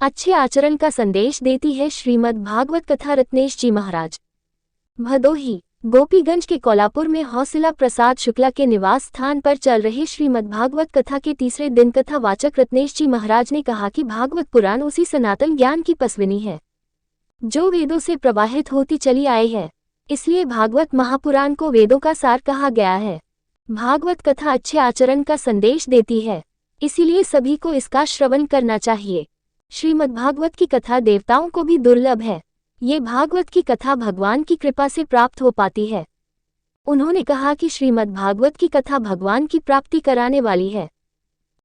अच्छे आचरण का संदेश देती है श्रीमद् भागवत कथा। रत्नेश जी महाराज भदोही गोपीगंज के कोल्हापुर में हौसिला प्रसाद शुक्ला के निवास स्थान पर चल रही श्रीमद् भागवत कथा के तीसरे दिन कथा वाचक रत्नेश जी महाराज ने कहा कि भागवत पुराण उसी सनातन ज्ञान की पसविनी है जो वेदों से प्रवाहित होती चली आई है। इसलिए भागवत महापुराण को वेदों का सार कहा गया है। भागवत कथा अच्छे आचरण का संदेश देती है, इसीलिए सभी को इसका श्रवण करना चाहिए। श्रीमद् भागवत की कथा देवताओं को भी दुर्लभ है। ये भागवत की कथा भगवान की कृपा से प्राप्त हो पाती है। उन्होंने कहा कि श्रीमद् भागवत की कथा भगवान की प्राप्ति कराने वाली है।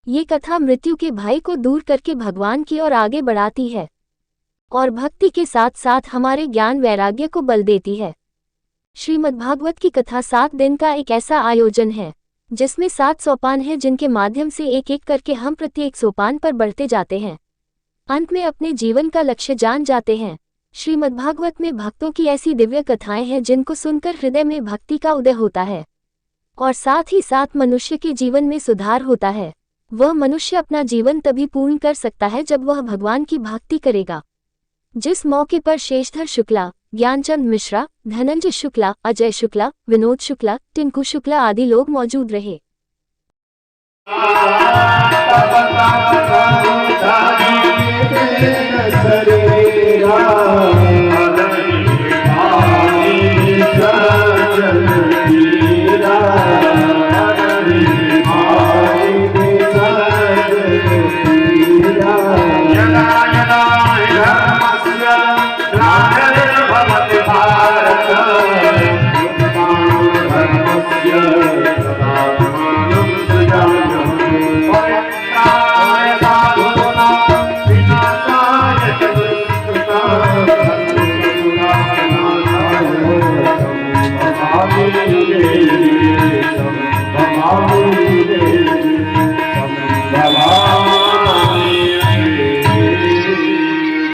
ये कथा मृत्यु के भय को दूर करके भगवान की ओर आगे बढ़ाती है और भक्ति के साथ साथ हमारे ज्ञान वैराग्य को बल देती है। श्रीमद् भागवत की कथा 7 दिन का एक ऐसा आयोजन है जिसमें 7 सोपान हैं, जिनके माध्यम से एक एक करके हम प्रत्येक सोपान पर बढ़ते जाते हैं। अंत में अपने जीवन का लक्ष्य जान जाते हैं। श्रीमद् भागवत में भक्तों की ऐसी दिव्य कथाएं हैं जिनको सुनकर हृदय में भक्ति का उदय होता है और साथ ही साथ मनुष्य के जीवन में सुधार होता है। वह मनुष्य अपना जीवन तभी पूर्ण कर सकता है जब वह भगवान की भक्ति करेगा। जिस मौके पर शेषधर शुक्ला, ज्ञानचंद मिश्रा, धनंजय शुक्ला, अजय शुक्ला, विनोद शुक्ला, टिंकू शुक्ला आदि लोग मौजूद रहे।